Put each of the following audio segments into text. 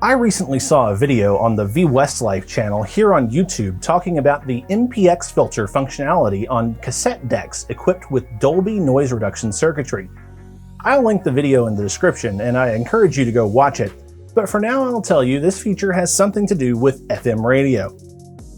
I recently saw a video on the V Westlife channel here on YouTube talking about the MPX filter functionality on cassette decks equipped with Dolby noise reduction circuitry. I'll link the video in the description and I encourage you to go watch it, but for now I'll tell you this feature has something to do with FM radio.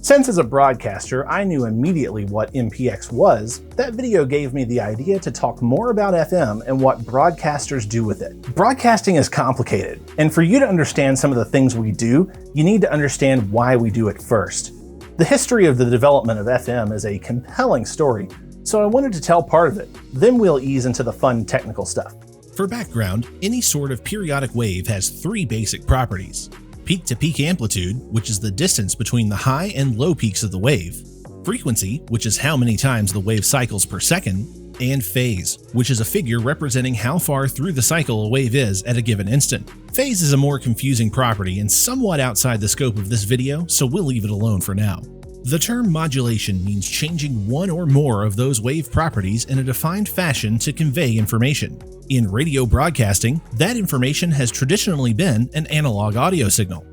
Since as a broadcaster I knew immediately what MPX was, that video gave me the idea to talk more about FM and what broadcasters do with it. Broadcasting is complicated, and for you to understand some of the things we do, you need to understand why we do it first. The history of the development of FM is a compelling story, so I wanted to tell part of it, then we'll ease into the fun technical stuff. For background, any sort of periodic wave has three basic properties. Peak-to-peak amplitude, which is the distance between the high and low peaks of the wave, frequency, which is how many times the wave cycles per second, and phase, which is a figure representing how far through the cycle a wave is at a given instant. Phase is a more confusing property and somewhat outside the scope of this video, so we'll leave it alone for now. The term modulation means changing one or more of those wave properties in a defined fashion to convey information. In radio broadcasting, that information has traditionally been an analog audio signal.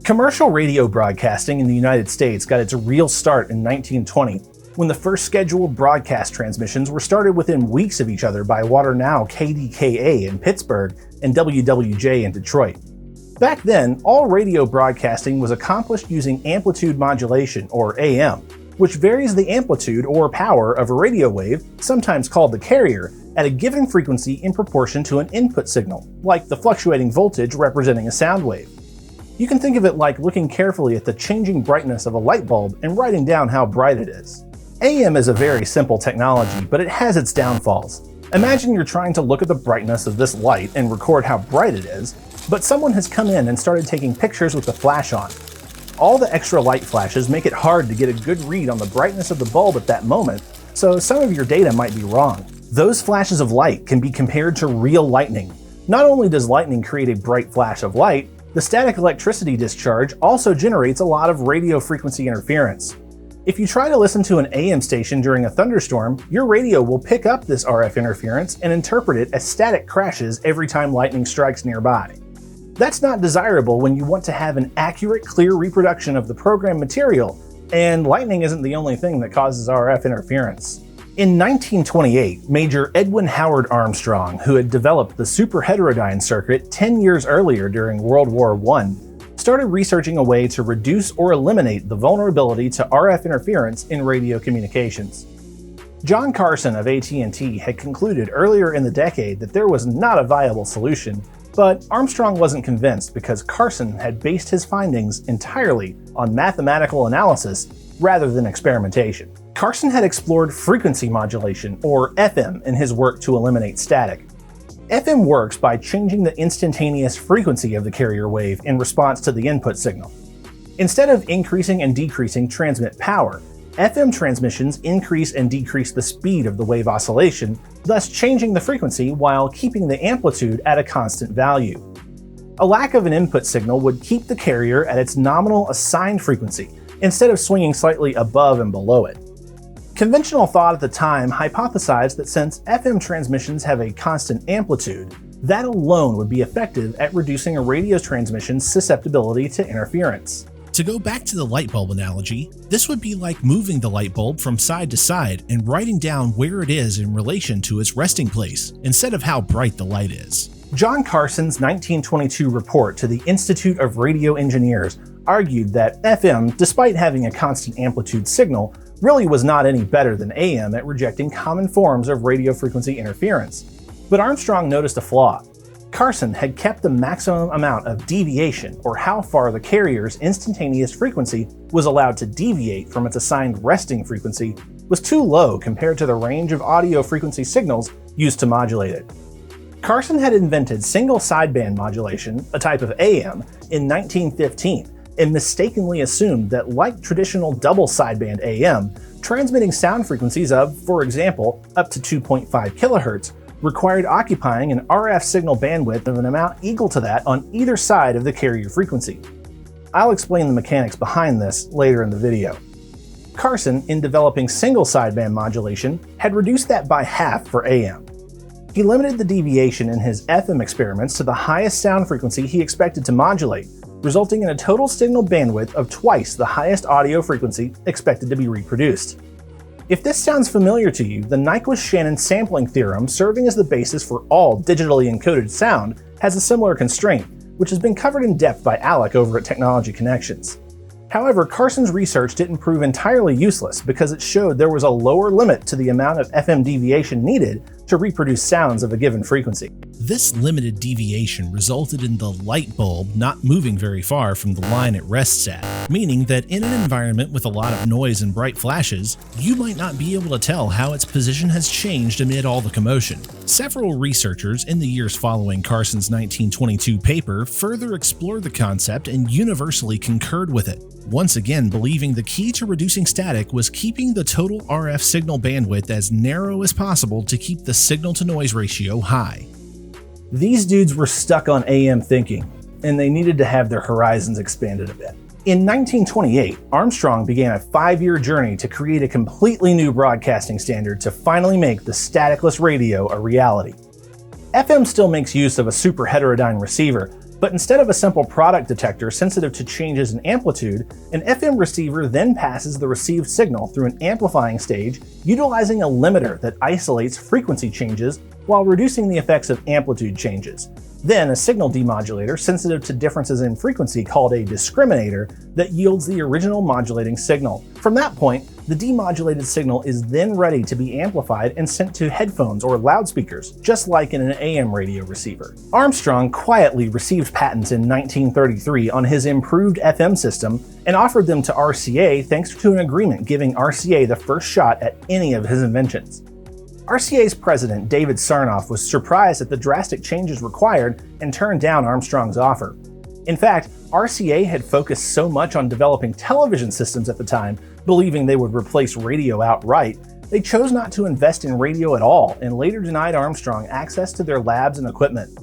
Commercial radio broadcasting in the United States got its real start in 1920, when the first scheduled broadcast transmissions were started within weeks of each other by what are now KDKA in Pittsburgh and WWJ in Detroit. Back then, all radio broadcasting was accomplished using amplitude modulation, or AM, which varies the amplitude or power of a radio wave, sometimes called the carrier, at a given frequency in proportion to an input signal, like the fluctuating voltage representing a sound wave. You can think of it like looking carefully at the changing brightness of a light bulb and writing down how bright it is. AM is a very simple technology, but it has its downfalls. Imagine you're trying to look at the brightness of this light and record how bright it is, but someone has come in and started taking pictures with the flash on. All the extra light flashes make it hard to get a good read on the brightness of the bulb at that moment, so some of your data might be wrong. Those flashes of light can be compared to real lightning. Not only does lightning create a bright flash of light, the static electricity discharge also generates a lot of radio frequency interference. If you try to listen to an AM station during a thunderstorm, your radio will pick up this RF interference and interpret it as static crashes every time lightning strikes nearby. That's not desirable when you want to have an accurate, clear reproduction of the program material, and lightning isn't the only thing that causes RF interference. In 1928, Major Edwin Howard Armstrong, who had developed the superheterodyne circuit 10 years earlier during World War I, started researching a way to reduce or eliminate the vulnerability to RF interference in radio communications. John Carson of AT&T had concluded earlier in the decade that there was not a viable solution, but Armstrong wasn't convinced because Carson had based his findings entirely on mathematical analysis rather than experimentation. Carson had explored frequency modulation, or FM, in his work to eliminate static. FM works by changing the instantaneous frequency of the carrier wave in response to the input signal. Instead of increasing and decreasing transmit power, FM transmissions increase and decrease the speed of the wave oscillation, thus changing the frequency while keeping the amplitude at a constant value. A lack of an input signal would keep the carrier at its nominal assigned frequency, instead of swinging slightly above and below it. Conventional thought at the time hypothesized that since FM transmissions have a constant amplitude, that alone would be effective at reducing a radio transmission's susceptibility to interference. To go back to the light bulb analogy, this would be like moving the light bulb from side to side and writing down where it is in relation to its resting place, instead of how bright the light is. John Carson's 1922 report to the Institute of Radio Engineers argued that FM, despite having a constant amplitude signal, really was not any better than AM at rejecting common forms of radio frequency interference. But Armstrong noticed a flaw. Carson had kept the maximum amount of deviation, or how far the carrier's instantaneous frequency was allowed to deviate from its assigned resting frequency, was too low compared to the range of audio frequency signals used to modulate it. Carson had invented single sideband modulation, a type of AM, in 1915, and mistakenly assumed that, like traditional double sideband AM, transmitting sound frequencies of, for example, up to 2.5 kHz required occupying an RF signal bandwidth of an amount equal to that on either side of the carrier frequency. I'll explain the mechanics behind this later in the video. Carson, in developing single sideband modulation, had reduced that by half for AM. He limited the deviation in his FM experiments to the highest sound frequency he expected to modulate, resulting in a total signal bandwidth of twice the highest audio frequency expected to be reproduced. If this sounds familiar to you, the Nyquist-Shannon sampling theorem, serving as the basis for all digitally encoded sound, has a similar constraint, which has been covered in depth by Alec over at Technology Connections. However, Carson's research didn't prove entirely useless because it showed there was a lower limit to the amount of FM deviation needed to reproduce sounds of a given frequency. This limited deviation resulted in the light bulb not moving very far from the line it rests at, meaning that in an environment with a lot of noise and bright flashes, you might not be able to tell how its position has changed amid all the commotion. Several researchers in the years following Carson's 1922 paper further explored the concept and universally concurred with it, once again believing the key to reducing static was keeping the total RF signal bandwidth as narrow as possible to keep the signal-to-noise ratio high. These dudes were stuck on AM thinking, and they needed to have their horizons expanded a bit. In 1928, Armstrong began a 5-year journey to create a completely new broadcasting standard to finally make the staticless radio a reality. FM still makes use of a superheterodyne receiver, but instead of a simple product detector sensitive to changes in amplitude, an FM receiver then passes the received signal through an amplifying stage utilizing a limiter that isolates frequency changes while reducing the effects of amplitude changes. Then a signal demodulator sensitive to differences in frequency called a discriminator that yields the original modulating signal. From that point, the demodulated signal is then ready to be amplified and sent to headphones or loudspeakers, just like in an AM radio receiver. Armstrong quietly received patents in 1933 on his improved FM system and offered them to RCA thanks to an agreement giving RCA the first shot at any of his inventions. RCA's president, David Sarnoff, was surprised at the drastic changes required and turned down Armstrong's offer. In fact, RCA had focused so much on developing television systems at the time, believing they would replace radio outright, they chose not to invest in radio at all and later denied Armstrong access to their labs and equipment.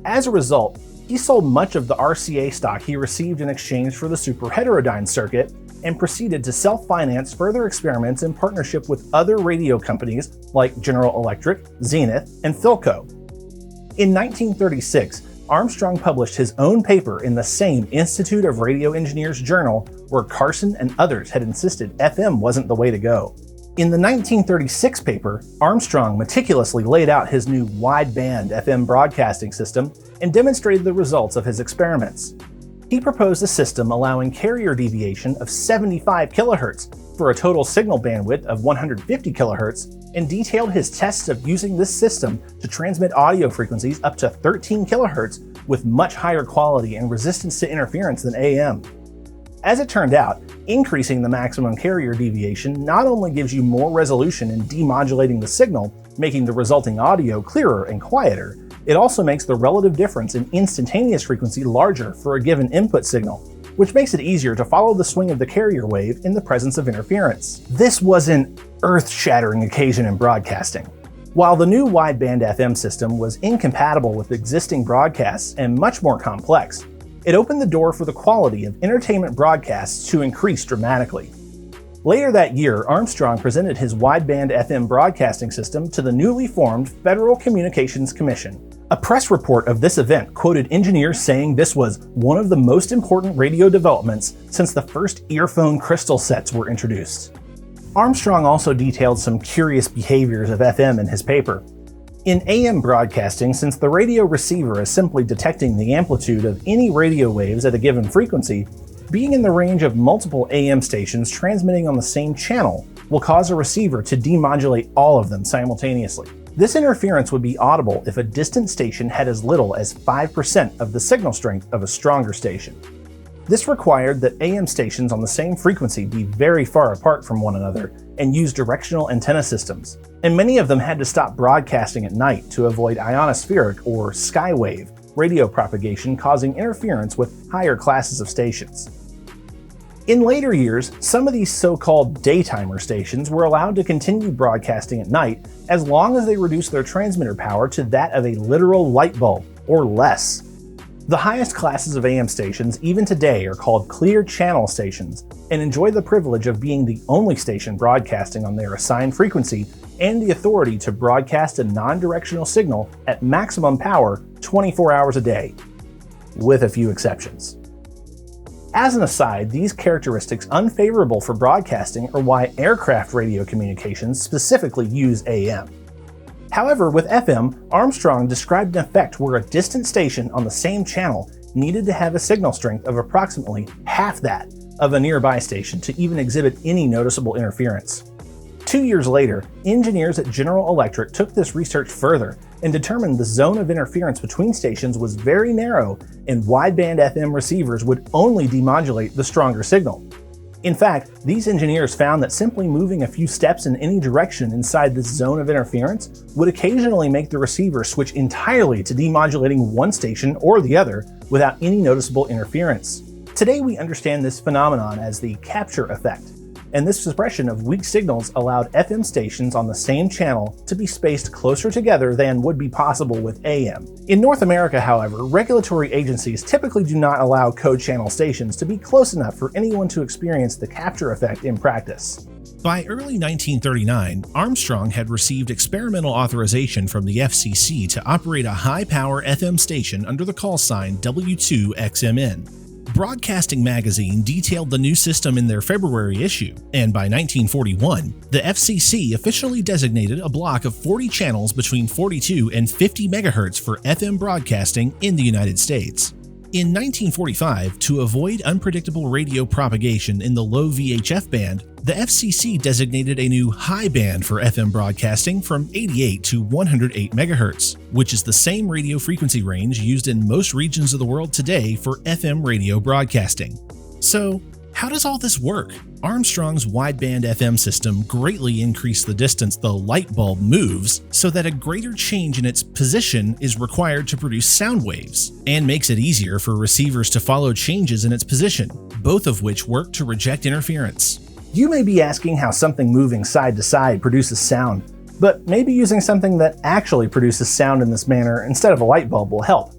As a result, he sold much of the RCA stock he received in exchange for the superheterodyne circuit and proceeded to self-finance further experiments in partnership with other radio companies like General Electric, Zenith, and Philco. In 1936, Armstrong published his own paper in the same Institute of Radio Engineers journal where Carson and others had insisted FM wasn't the way to go. In the 1936 paper, Armstrong meticulously laid out his new wideband FM broadcasting system and demonstrated the results of his experiments. He proposed a system allowing carrier deviation of 75 kHz for a total signal bandwidth of 150 kHz and detailed his tests of using this system to transmit audio frequencies up to 13 kHz with much higher quality and resistance to interference than AM. As it turned out, increasing the maximum carrier deviation not only gives you more resolution in demodulating the signal, making the resulting audio clearer and quieter, it also makes the relative difference in instantaneous frequency larger for a given input signal, which makes it easier to follow the swing of the carrier wave in the presence of interference. This was an earth-shattering occasion in broadcasting. While the new wideband FM system was incompatible with existing broadcasts and much more complex, it opened the door for the quality of entertainment broadcasts to increase dramatically. Later that year, Armstrong presented his wideband FM broadcasting system to the newly formed Federal Communications Commission. A press report of this event quoted engineers saying this was one of the most important radio developments since the first earphone crystal sets were introduced. Armstrong also detailed some curious behaviors of FM in his paper. In AM broadcasting, since the radio receiver is simply detecting the amplitude of any radio waves at a given frequency, being in the range of multiple AM stations transmitting on the same channel will cause a receiver to demodulate all of them simultaneously. This interference would be audible if a distant station had as little as 5% of the signal strength of a stronger station. This required that AM stations on the same frequency be very far apart from one another and use directional antenna systems, and many of them had to stop broadcasting at night to avoid ionospheric or skywave radio propagation causing interference with higher classes of stations. In later years, some of these so-called daytimer stations were allowed to continue broadcasting at night as long as they reduced their transmitter power to that of a literal light bulb, or less. The highest classes of AM stations, even today, are called clear channel stations and enjoy the privilege of being the only station broadcasting on their assigned frequency and the authority to broadcast a non-directional signal at maximum power 24 hours a day, with a few exceptions. As an aside, these characteristics unfavorable for broadcasting are why aircraft radio communications specifically use AM. However, with FM, Armstrong described an effect where a distant station on the same channel needed to have a signal strength of approximately half that of a nearby station to even exhibit any noticeable interference. 2 years later, engineers at General Electric took this research further and determined the zone of interference between stations was very narrow and wideband FM receivers would only demodulate the stronger signal. In fact, these engineers found that simply moving a few steps in any direction inside this zone of interference would occasionally make the receiver switch entirely to demodulating one station or the other without any noticeable interference. Today we understand this phenomenon as the capture effect, and this suppression of weak signals allowed FM stations on the same channel to be spaced closer together than would be possible with AM. In North America, however, regulatory agencies typically do not allow code channel stations to be close enough for anyone to experience the capture effect in practice. By early 1939, Armstrong had received experimental authorization from the FCC to operate a high-power FM station under the call sign W2XMN. Broadcasting Magazine detailed the new system in their February issue, and by 1941, the FCC officially designated a block of 40 channels between 42 and 50 MHz for FM broadcasting in the United States. In 1945, to avoid unpredictable radio propagation in the low VHF band, the FCC designated a new high band for FM broadcasting from 88 to 108 MHz, which is the same radio frequency range used in most regions of the world today for FM radio broadcasting. So, how does all this work? Armstrong's wideband FM system greatly increased the distance the light bulb moves so that a greater change in its position is required to produce sound waves, and makes it easier for receivers to follow changes in its position, both of which work to reject interference. You may be asking how something moving side to side produces sound, but maybe using something that actually produces sound in this manner instead of a light bulb will help.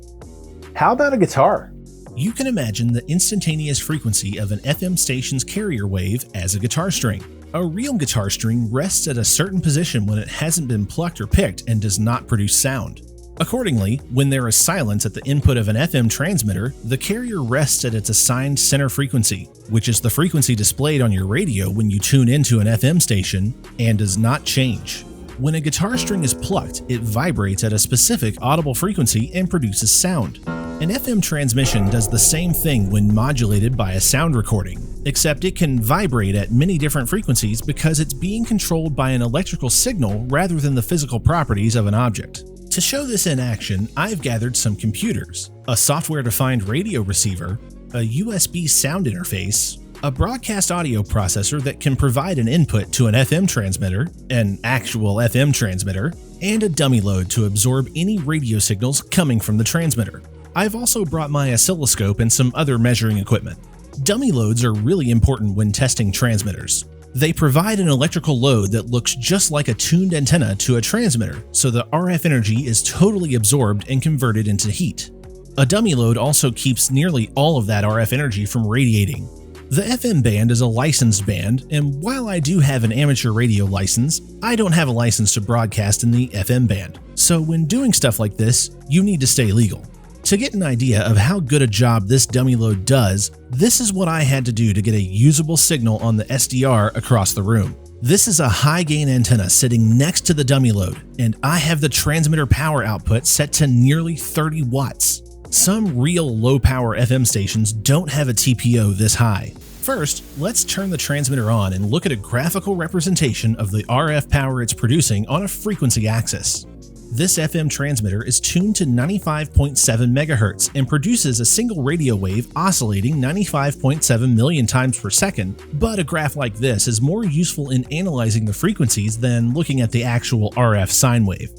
How about a guitar? You can imagine the instantaneous frequency of an FM station's carrier wave as a guitar string. A real guitar string rests at a certain position when it hasn't been plucked or picked and does not produce sound. Accordingly, when there is silence at the input of an FM transmitter, the carrier rests at its assigned center frequency, which is the frequency displayed on your radio when you tune into an FM station, and does not change. When a guitar string is plucked, it vibrates at a specific audible frequency and produces sound. An FM transmission does the same thing when modulated by a sound recording, except it can vibrate at many different frequencies because it's being controlled by an electrical signal rather than the physical properties of an object. To show this in action, I've gathered some computers, a software-defined radio receiver, a USB sound interface, a broadcast audio processor that can provide an input to an FM transmitter, an actual FM transmitter, and a dummy load to absorb any radio signals coming from the transmitter. I've also brought my oscilloscope and some other measuring equipment. Dummy loads are really important when testing transmitters. They provide an electrical load that looks just like a tuned antenna to a transmitter, so the RF energy is totally absorbed and converted into heat. A dummy load also keeps nearly all of that RF energy from radiating. The FM band is a licensed band, and while I do have an amateur radio license, I don't have a license to broadcast in the FM band. So when doing stuff like this, you need to stay legal. To get an idea of how good a job this dummy load does, this is what I had to do to get a usable signal on the SDR across the room. This is a high-gain antenna sitting next to the dummy load, and I have the transmitter power output set to nearly 30 watts. Some real low-power FM stations don't have a TPO this high. First, let's turn the transmitter on and look at a graphical representation of the RF power it's producing on a frequency axis. This FM transmitter is tuned to 95.7 MHz and produces a single radio wave oscillating 95.7 million times per second, but a graph like this is more useful in analyzing the frequencies than looking at the actual RF sine wave.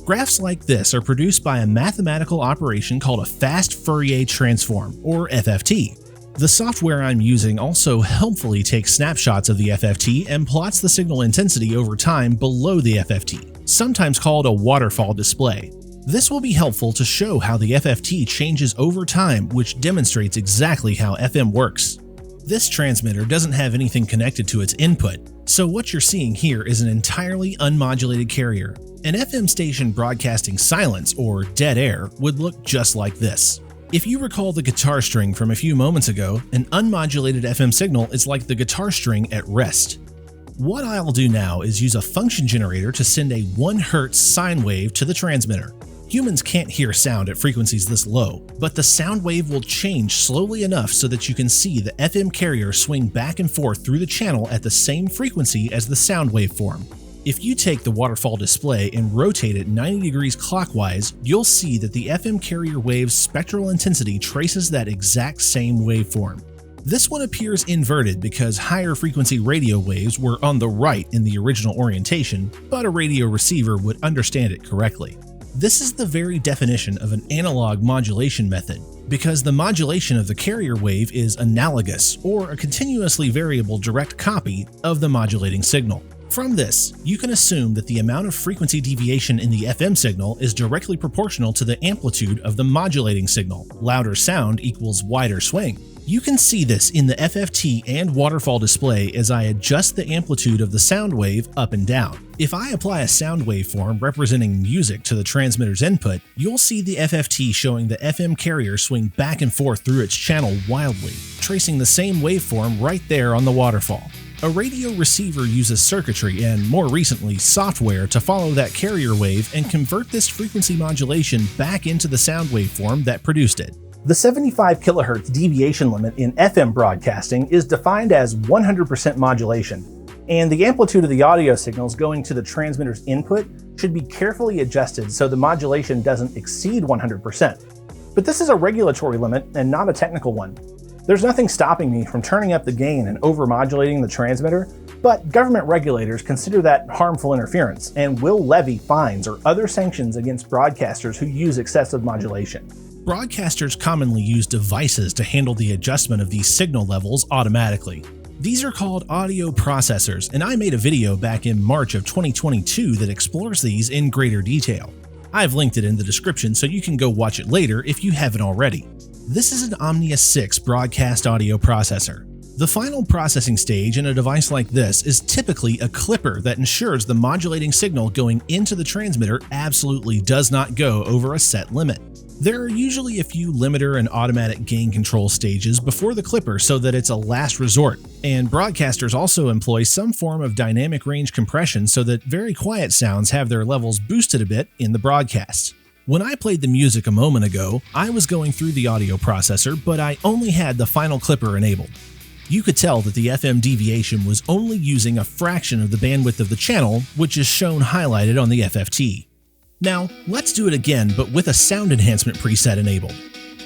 Graphs like this are produced by a mathematical operation called a fast Fourier transform, or FFT. The software I'm using also helpfully takes snapshots of the FFT and plots the signal intensity over time below the FFT, sometimes called a waterfall display. This will be helpful to show how the FFT changes over time, which demonstrates exactly how FM works. This transmitter doesn't have anything connected to its input, so what you're seeing here is an entirely unmodulated carrier. An FM station broadcasting silence or dead air would look just like this. If you recall the guitar string from a few moments ago, an unmodulated FM signal is like the guitar string at rest. What I'll do now is use a function generator to send a 1 Hz sine wave to the transmitter. Humans can't hear sound at frequencies this low, but the sound wave will change slowly enough so that you can see the FM carrier swing back and forth through the channel at the same frequency as the sound waveform. If you take the Waterfall display and rotate it 90 degrees clockwise, you'll see that the FM carrier wave's spectral intensity traces that exact same waveform. This one appears inverted because higher frequency radio waves were on the right in the original orientation, but a radio receiver would understand it correctly. This is the very definition of an analog modulation method, because the modulation of the carrier wave is analogous, or a continuously variable direct copy of the modulating signal. From this, you can assume that the amount of frequency deviation in the FM signal is directly proportional to the amplitude of the modulating signal. Louder sound equals wider swing. You can see this in the FFT and Waterfall display as I adjust the amplitude of the sound wave up and down. If I apply a sound waveform representing music to the transmitter's input, you'll see the FFT showing the FM carrier swing back and forth through its channel wildly, tracing the same waveform right there on the Waterfall. A radio receiver uses circuitry and, more recently, software to follow that carrier wave and convert this frequency modulation back into the sound waveform that produced it. The 75 kHz deviation limit in FM broadcasting is defined as 100% modulation, and the amplitude of the audio signals going to the transmitter's input should be carefully adjusted so the modulation doesn't exceed 100%. But this is a regulatory limit and not a technical one. There's nothing stopping me from turning up the gain and over-modulating the transmitter, but government regulators consider that harmful interference and will levy fines or other sanctions against broadcasters who use excessive modulation. Broadcasters commonly use devices to handle the adjustment of these signal levels automatically. These are called audio processors, and I made a video back in March of 2022 that explores these in greater detail. I've linked it in the description so you can go watch it later if you haven't already. This is an Omnia 6 broadcast audio processor. The final processing stage in a device like this is typically a clipper that ensures the modulating signal going into the transmitter absolutely does not go over a set limit. There are usually a few limiter and automatic gain control stages before the clipper so that it's a last resort, and broadcasters also employ some form of dynamic range compression so that very quiet sounds have their levels boosted a bit in the broadcast. When I played the music a moment ago, I was going through the audio processor, but I only had the final clipper enabled. You could tell that the FM deviation was only using a fraction of the bandwidth of the channel, which is shown highlighted on the FFT. Now, let's do it again, but with a sound enhancement preset enabled.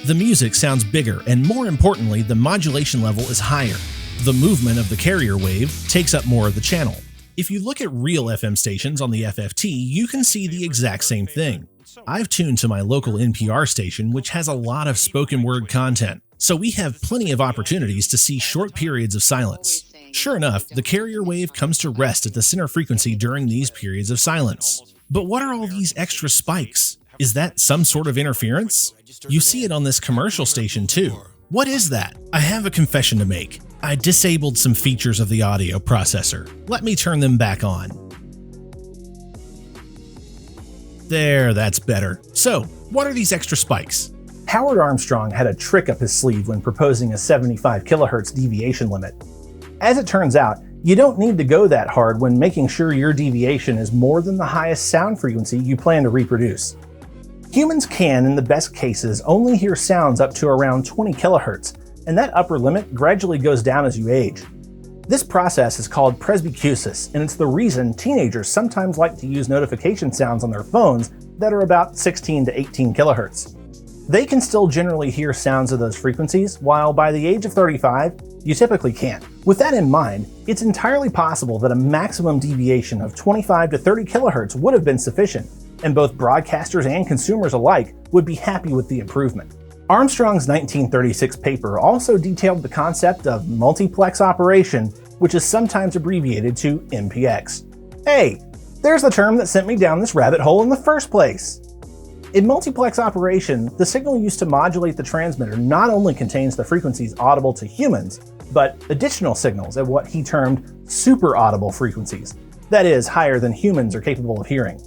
The music sounds bigger, and more importantly, the modulation level is higher. The movement of the carrier wave takes up more of the channel. If you look at real FM stations on the FFT, you can see the exact same thing. I've tuned to my local NPR station, which has a lot of spoken word content, so we have plenty of opportunities to see short periods of silence. Sure enough, the carrier wave comes to rest at the center frequency during these periods of silence. But what are all these extra spikes? Is that some sort of interference? You see it on this commercial station too. What is that? I have a confession to make. I disabled some features of the audio processor. Let me turn them back on. There, that's better. So, what are these extra spikes? Howard Armstrong had a trick up his sleeve when proposing a 75 kHz deviation limit. As it turns out, you don't need to go that hard when making sure your deviation is more than the highest sound frequency you plan to reproduce. Humans can, in the best cases, only hear sounds up to around 20 kHz, and that upper limit gradually goes down as you age. This process is called presbycusis, and it's the reason teenagers sometimes like to use notification sounds on their phones that are about 16 to 18 kHz. They can still generally hear sounds of those frequencies, while by the age of 35, you typically can't. With that in mind, it's entirely possible that a maximum deviation of 25 to 30 kHz would have been sufficient, and both broadcasters and consumers alike would be happy with the improvement. Armstrong's 1936 paper also detailed the concept of multiplex operation, which is sometimes abbreviated to MPX. Hey, there's the term that sent me down this rabbit hole in the first place! In multiplex operation, the signal used to modulate the transmitter not only contains the frequencies audible to humans, but additional signals at what he termed super audible frequencies, that is, higher than humans are capable of hearing.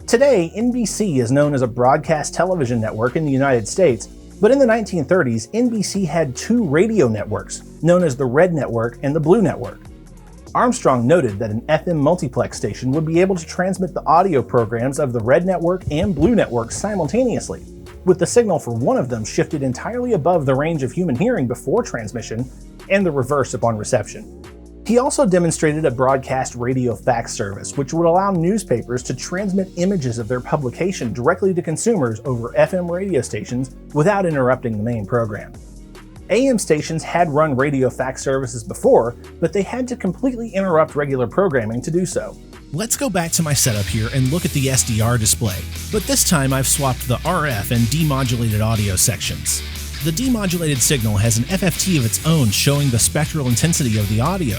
Today, NBC is known as a broadcast television network in the United States, But in the 1930s, NBC had two radio networks, known as the Red Network and the Blue Network. Armstrong noted that an FM multiplex station would be able to transmit the audio programs of the Red Network and Blue Network simultaneously, with the signal for one of them shifted entirely above the range of human hearing before transmission, and the reverse upon reception. He also demonstrated a broadcast radio fax service, which would allow newspapers to transmit images of their publication directly to consumers over FM radio stations without interrupting the main program. AM stations had run radio fax services before, but they had to completely interrupt regular programming to do so. Let's go back to my setup here and look at the SDR display, but this time I've swapped the RF and demodulated audio sections. The demodulated signal has an FFT of its own showing the spectral intensity of the audio.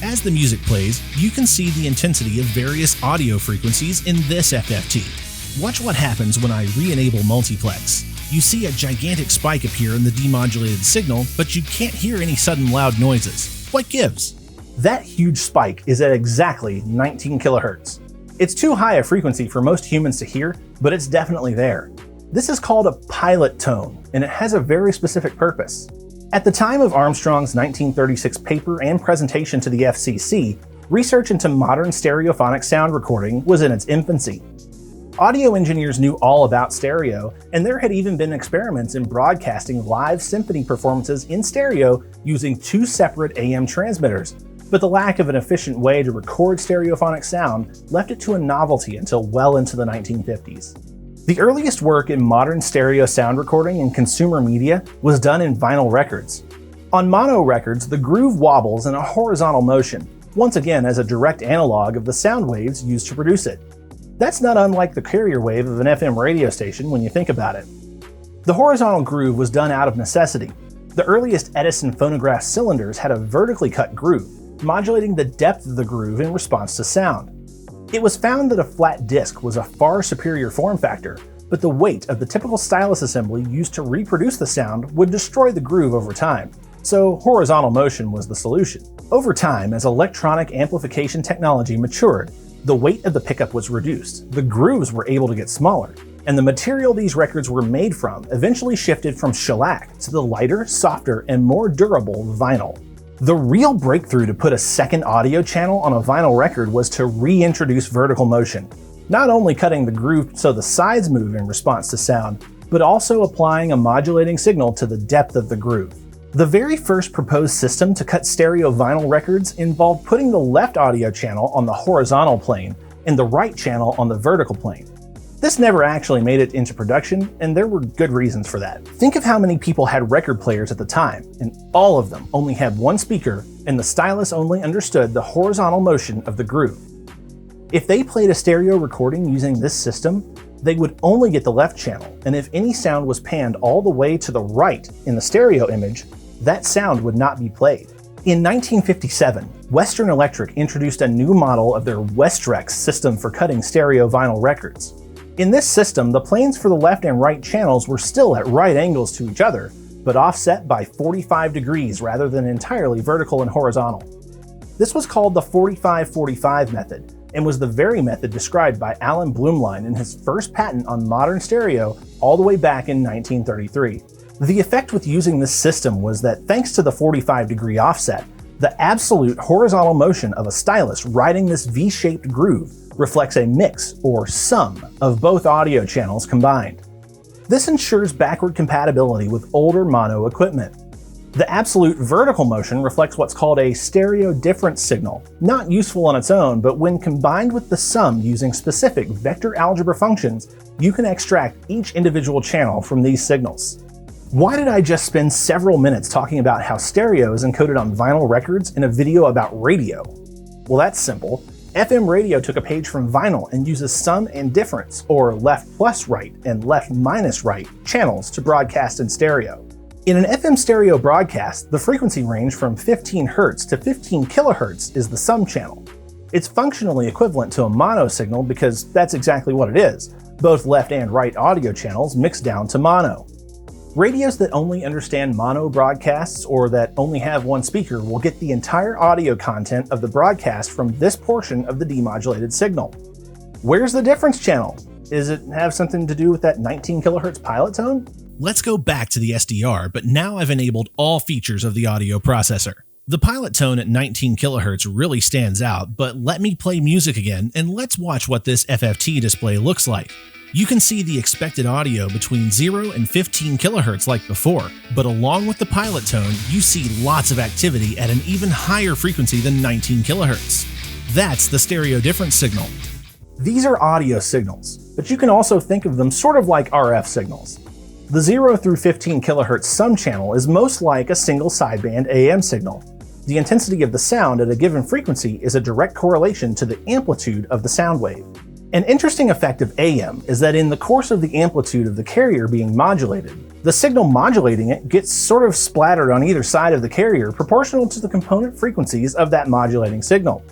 As the music plays, you can see the intensity of various audio frequencies in this FFT. Watch what happens when I re-enable multiplex. You see a gigantic spike appear in the demodulated signal, but you can't hear any sudden loud noises. What gives? That huge spike is at exactly 19 kHz. It's too high a frequency for most humans to hear, but it's definitely there. This is called a pilot tone, and it has a very specific purpose. At the time of Armstrong's 1936 paper and presentation to the FCC, research into modern stereophonic sound recording was in its infancy. Audio engineers knew all about stereo, and there had even been experiments in broadcasting live symphony performances in stereo using two separate AM transmitters, but the lack of an efficient way to record stereophonic sound left it to a novelty until well into the 1950s. The earliest work in modern stereo sound recording in consumer media was done in vinyl records. On mono records, the groove wobbles in a horizontal motion, once again as a direct analog of the sound waves used to produce it. That's not unlike the carrier wave of an FM radio station when you think about it. The horizontal groove was done out of necessity. The earliest Edison phonograph cylinders had a vertically cut groove, modulating the depth of the groove in response to sound. It was found that a flat disc was a far superior form factor, but the weight of the typical stylus assembly used to reproduce the sound would destroy the groove over time, so horizontal motion was the solution. Over time, as electronic amplification technology matured, the weight of the pickup was reduced, the grooves were able to get smaller, and the material these records were made from eventually shifted from shellac to the lighter, softer, and more durable vinyl. The real breakthrough to put a second audio channel on a vinyl record was to reintroduce vertical motion, not only cutting the groove so the sides move in response to sound, but also applying a modulating signal to the depth of the groove. The very first proposed system to cut stereo vinyl records involved putting the left audio channel on the horizontal plane and the right channel on the vertical plane. This never actually made it into production, and there were good reasons for that. Think of how many people had record players at the time, and all of them only had one speaker, and the stylus only understood the horizontal motion of the groove. If they played a stereo recording using this system, they would only get the left channel, and if any sound was panned all the way to the right in the stereo image, that sound would not be played. In 1957, Western Electric introduced a new model of their Westrex system for cutting stereo vinyl records. In this system, the planes for the left and right channels were still at right angles to each other, but offset by 45 degrees rather than entirely vertical and horizontal. This was called the 45-45 method, and was the very method described by Alan Blumlein in his first patent on modern stereo all the way back in 1933. The effect with using this system was that thanks to the 45-degree offset, the absolute horizontal motion of a stylus riding this V-shaped groove reflects a mix, or sum, of both audio channels combined. This ensures backward compatibility with older mono equipment. The absolute vertical motion reflects what's called a stereo difference signal, not useful on its own, but when combined with the sum using specific vector algebra functions, you can extract each individual channel from these signals. Why did I just spend several minutes talking about how stereo is encoded on vinyl records in a video about radio? Well, that's simple. FM radio took a page from vinyl and uses sum and difference, or left plus right and left minus right, channels to broadcast in stereo. In an FM stereo broadcast, the frequency range from 15 Hz to 15 kHz is the sum channel. It's functionally equivalent to a mono signal because that's exactly what it is, both left and right audio channels mixed down to mono. Radios that only understand mono broadcasts or that only have one speaker will get the entire audio content of the broadcast from this portion of the demodulated signal. Where's the difference channel? Does it have something to do with that 19 kHz pilot tone? Let's go back to the SDR, but now I've enabled all features of the audio processor. The pilot tone at 19 kHz really stands out, but let me play music again and let's watch what this FFT display looks like. You can see the expected audio between 0 and 15 kHz like before, but along with the pilot tone, you see lots of activity at an even higher frequency than 19 kHz. That's the stereo difference signal. These are audio signals, but you can also think of them sort of like RF signals. The 0 through 15 kHz sum channel is most like a single sideband AM signal. The intensity of the sound at a given frequency is a direct correlation to the amplitude of the sound wave. An interesting effect of AM is that in the course of the amplitude of the carrier being modulated, the signal modulating it gets sort of splattered on either side of the carrier proportional to the component frequencies of that modulating signal.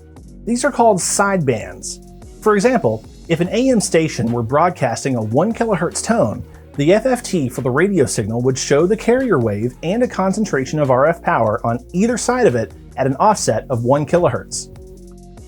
These are called sidebands. For example, if an AM station were broadcasting a 1 kHz tone, the FFT for the radio signal would show the carrier wave and a concentration of RF power on either side of it at an offset of 1 kHz.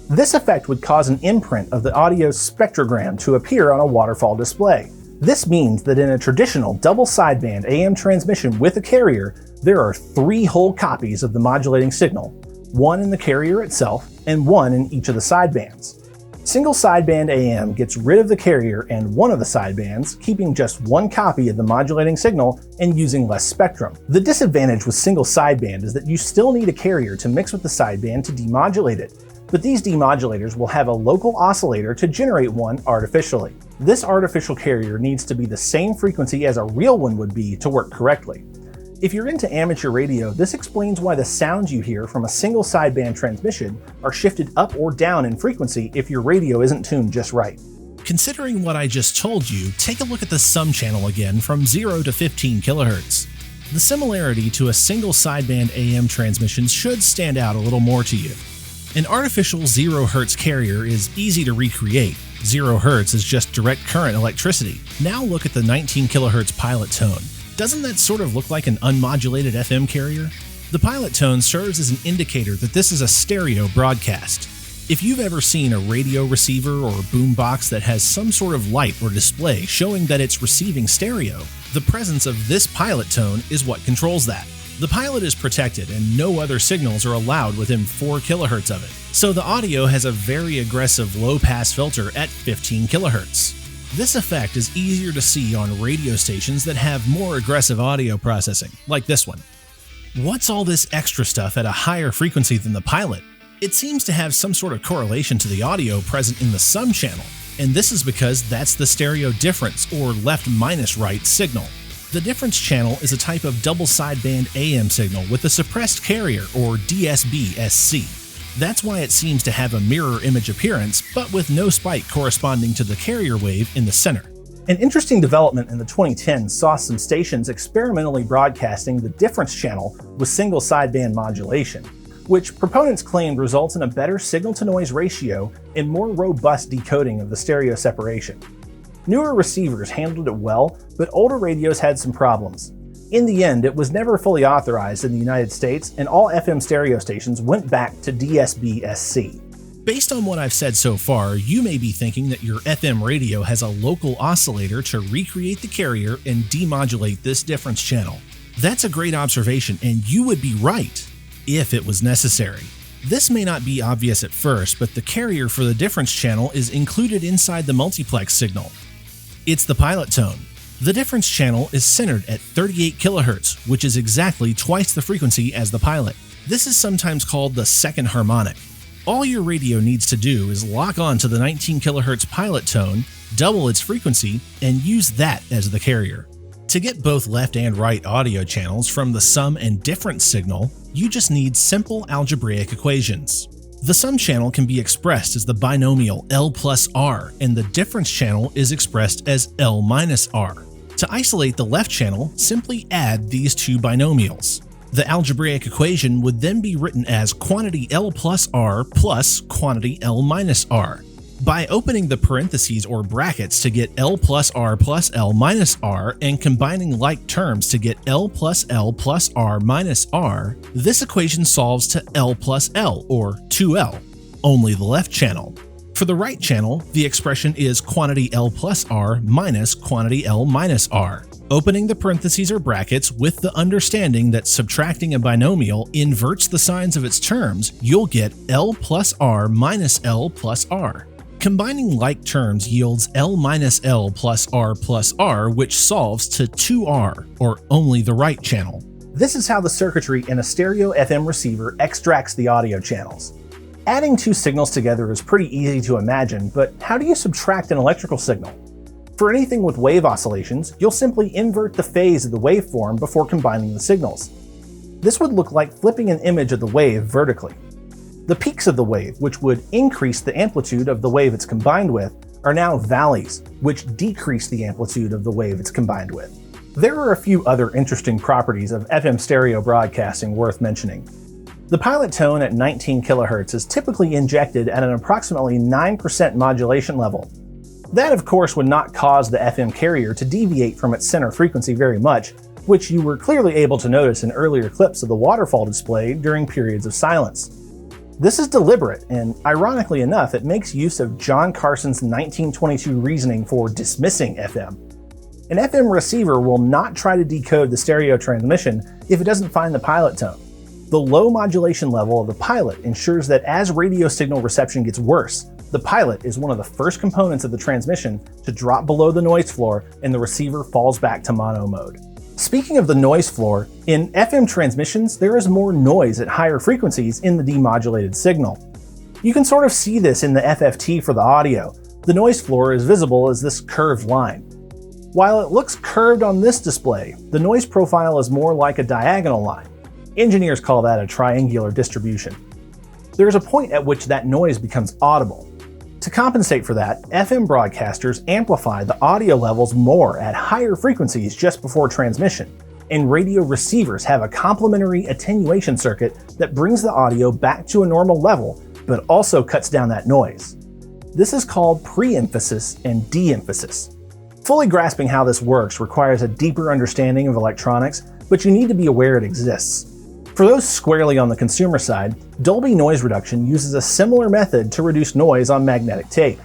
This effect would cause an imprint of the audio spectrogram to appear on a waterfall display. This means that in a traditional double sideband AM transmission with a carrier, there are 3 whole copies of the modulating signal, one in the carrier itself and one in each of the sidebands. Single sideband AM gets rid of the carrier and one of the sidebands, keeping just one copy of the modulating signal and using less spectrum. The disadvantage with single sideband is that you still need a carrier to mix with the sideband to demodulate it, but these demodulators will have a local oscillator to generate one artificially. This artificial carrier needs to be the same frequency as a real one would be to work correctly. If you're into amateur radio, this explains why the sounds you hear from a single sideband transmission are shifted up or down in frequency if your radio isn't tuned just right. Considering what I just told you, take a look at the sum channel again from 0 to 15 kHz. The similarity to a single sideband AM transmission should stand out a little more to you. An artificial 0 Hz carrier is easy to recreate. 0 Hz is just direct current electricity. Now look at the 19 kHz pilot tone. Doesn't that sort of look like an unmodulated FM carrier? The pilot tone serves as an indicator that this is a stereo broadcast. If you've ever seen a radio receiver or boombox that has some sort of light or display showing that it's receiving stereo, the presence of this pilot tone is what controls that. The pilot is protected and no other signals are allowed within 4 kHz of it, so the audio has a very aggressive low-pass filter at 15 kHz. This effect is easier to see on radio stations that have more aggressive audio processing, like this one. What's all this extra stuff at a higher frequency than the pilot? It seems to have some sort of correlation to the audio present in the sum channel, and this is because that's the stereo difference or left minus right signal. The difference channel is a type of double sideband AM signal with a suppressed carrier or DSB-SC. That's why it seems to have a mirror image appearance, but with no spike corresponding to the carrier wave in the center. An interesting development in the 2010s saw some stations experimentally broadcasting the difference channel with single sideband modulation, which proponents claimed results in a better signal-to-noise ratio and more robust decoding of the stereo separation. Newer receivers handled it well, but older radios had some problems. In the end, it was never fully authorized in the United States, and all FM stereo stations went back to DSB-SC. Based on what I've said so far, you may be thinking that your FM radio has a local oscillator to recreate the carrier and demodulate this difference channel. That's a great observation, and you would be right, if it was necessary. This may not be obvious at first, but the carrier for the difference channel is included inside the multiplex signal. It's the pilot tone. The difference channel is centered at 38 kHz, which is exactly twice the frequency as the pilot. This is sometimes called the second harmonic. All your radio needs to do is lock on to the 19 kHz pilot tone, double its frequency, and use that as the carrier. To get both left and right audio channels from the sum and difference signal, you just need simple algebraic equations. The sum channel can be expressed as the binomial L plus R, and the difference channel is expressed as L minus R. To isolate the left channel, simply add these two binomials. The algebraic equation would then be written as quantity L plus R plus quantity L minus R. By opening the parentheses or brackets to get L plus L minus R and combining like terms to get L plus R minus R, this equation solves to L plus L, or 2L, only the left channel. For the right channel, the expression is quantity L plus R minus quantity L minus R. Opening the parentheses or brackets with the understanding that subtracting a binomial inverts the signs of its terms, you'll get L plus R minus L plus R. Combining like terms yields L minus L plus R, which solves to 2R, or only the right channel. This is how the circuitry in a stereo FM receiver extracts the audio channels. Adding two signals together is pretty easy to imagine, but how do you subtract an electrical signal? For anything with wave oscillations, you'll simply invert the phase of the waveform before combining the signals. This would look like flipping an image of the wave vertically. The peaks of the wave, which would increase the amplitude of the wave it's combined with, are now valleys, which decrease the amplitude of the wave it's combined with. There are a few other interesting properties of FM stereo broadcasting worth mentioning. The pilot tone at 19 kHz is typically injected at an approximately 9% modulation level. That, of course, would not cause the FM carrier to deviate from its center frequency very much, which you were clearly able to notice in earlier clips of the Waterfall display during periods of silence. This is deliberate, and ironically enough, it makes use of John Carson's 1922 reasoning for dismissing FM. An FM receiver will not try to decode the stereo transmission if it doesn't find the pilot tone. The low modulation level of the pilot ensures that as radio signal reception gets worse, the pilot is one of the first components of the transmission to drop below the noise floor and the receiver falls back to mono mode. Speaking of the noise floor, in FM transmissions there is more noise at higher frequencies in the demodulated signal. You can sort of see this in the FFT for the audio. The noise floor is visible as this curved line. While it looks curved on this display, the noise profile is more like a diagonal line. Engineers call that a triangular distribution. There is a point at which that noise becomes audible. To compensate for that, FM broadcasters amplify the audio levels more at higher frequencies just before transmission, and radio receivers have a complementary attenuation circuit that brings the audio back to a normal level, but also cuts down that noise. This is called pre-emphasis and de-emphasis. Fully grasping how this works requires a deeper understanding of electronics, but you need to be aware it exists. For those squarely on the consumer side, Dolby noise reduction uses a similar method to reduce noise on magnetic tape.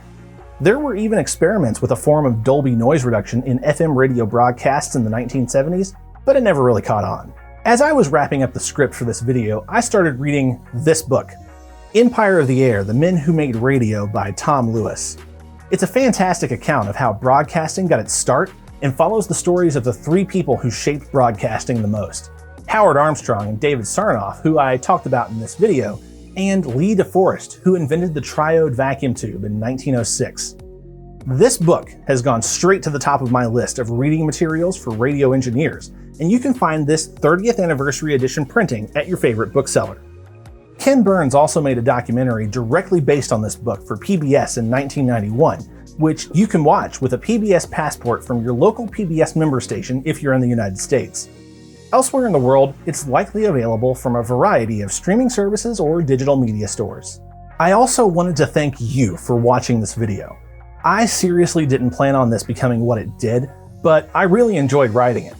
There were even experiments with a form of Dolby noise reduction in FM radio broadcasts in the 1970s, but it never really caught on. As I was wrapping up the script for this video, I started reading this book, Empire of the Air: The Men Who Made Radio by Tom Lewis. It's a fantastic account of how broadcasting got its start and follows the stories of the three people who shaped broadcasting the most: Howard Armstrong and David Sarnoff, who I talked about in this video, and Lee DeForest, who invented the triode vacuum tube in 1906. This book has gone straight to the top of my list of reading materials for radio engineers, and you can find this 30th anniversary edition printing at your favorite bookseller. Ken Burns also made a documentary directly based on this book for PBS in 1991, which you can watch with a PBS passport from your local PBS member station if you're in the United States. Elsewhere in the world, it's likely available from a variety of streaming services or digital media stores. I also wanted to thank you for watching this video. I seriously didn't plan on this becoming what it did, but I really enjoyed writing it.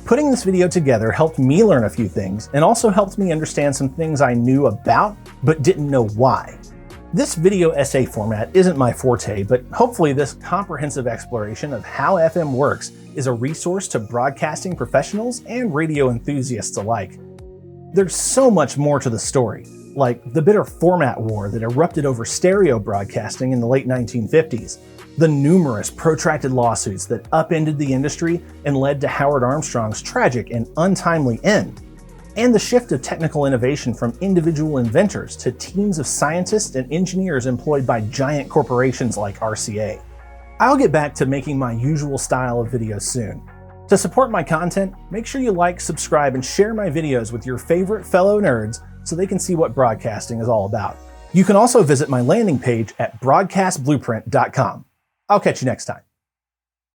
Putting this video together helped me learn a few things and also helped me understand some things I knew about but didn't know why. This video essay format isn't my forte, but hopefully this comprehensive exploration of how FM works is a resource to broadcasting professionals and radio enthusiasts alike. There's so much more to the story, like the bitter format war that erupted over stereo broadcasting in the late 1950s, the numerous protracted lawsuits that upended the industry and led to Howard Armstrong's tragic and untimely end, and the shift of technical innovation from individual inventors to teams of scientists and engineers employed by giant corporations like RCA. I'll get back to making my usual style of videos soon. To support my content, make sure you like, subscribe, and share my videos with your favorite fellow nerds so they can see what broadcasting is all about. You can also visit my landing page at broadcastblueprint.com. I'll catch you next time.